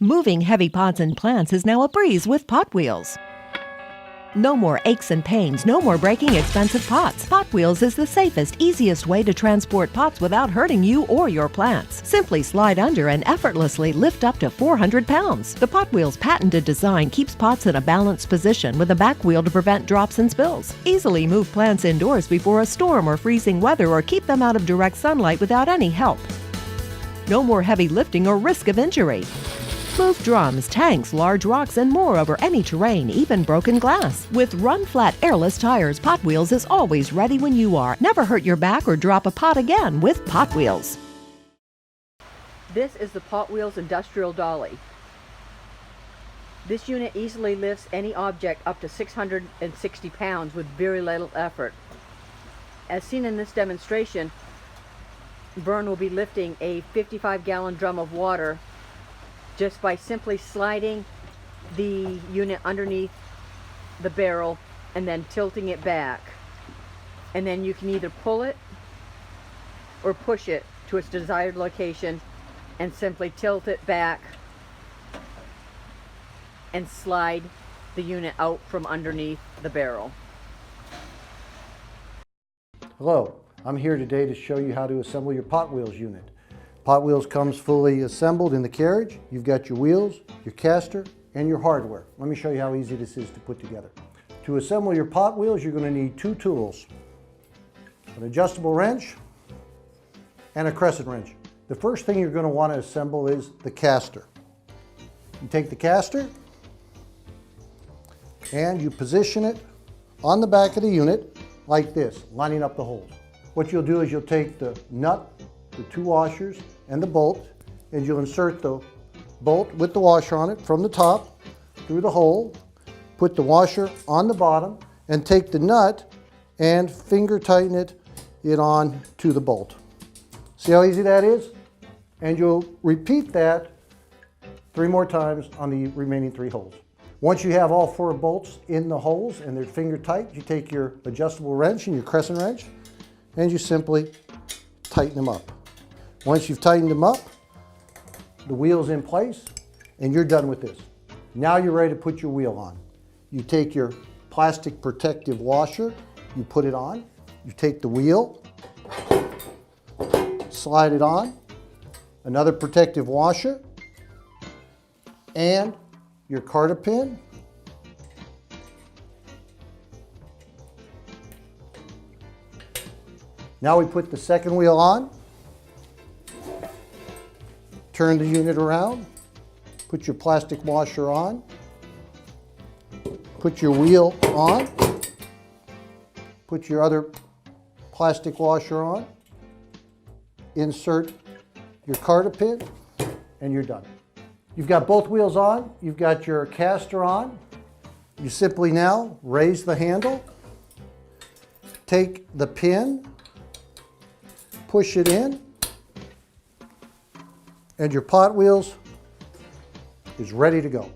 Moving heavy pots and plants is now a breeze with Potwheelz. No more aches and pains, no more breaking expensive pots. Potwheelz is the safest, easiest way to transport pots without hurting you or your plants. Simply slide under and effortlessly lift up to 400 pounds. The Potwheelz patented design keeps pots in a balanced position with a back wheel to prevent drops and spills. Easily move plants indoors before a storm or freezing weather, or keep them out of direct sunlight without any help. No more heavy lifting or risk of injury. Move drums, tanks, large rocks, and more over any terrain, even broken glass. With run-flat airless tires, Potwheelz is always ready when you are. Never hurt your back or drop a pot again with Potwheelz. This is the Potwheelz Industrial Dolly. This unit easily lifts any object up to 660 pounds with very little effort. As seen in this demonstration, Vern will be lifting a 55-gallon drum of water just by simply sliding the unit underneath the barrel and then tilting it back. And then you can either pull it or push it to its desired location and simply tilt it back and slide the unit out from underneath the barrel. Hello, I'm here today to show you how to assemble your Potwheelz unit. Potwheelz comes fully assembled in the carriage. You've got your wheels, your caster, and your hardware. Let me show you how easy this is to put together. To assemble your Potwheelz, you're going to need two tools: an adjustable wrench and a crescent wrench. The first thing you're going to want to assemble is the caster. You take the caster and you position it on the back of the unit like this, lining up the holes. What you'll do is you'll take the nut, the two washers, and the bolt, and you'll insert the bolt with the washer on it from the top through the hole, put the washer on the bottom, and take the nut and finger tighten it on to the bolt. See how easy that is? And you'll repeat that 3 more times on the remaining 3 holes. Once you have all 4 bolts in the holes and they're finger tight, you take your adjustable wrench and your crescent wrench and you simply tighten them up. Once you've tightened them up, the wheel's in place, and you're done with this. Now you're ready to put your wheel on. You take your plastic protective washer, you put it on, you take the wheel, slide it on, another protective washer, and your carter pin. Now we put the second wheel on. Turn the unit around, put your plastic washer on, put your wheel on, put your other plastic washer on, insert your carter pin, and you're done. You've got both wheels on, you've got your caster on. You simply now raise the handle, take the pin, push it in, and your Potwheelz is ready to go.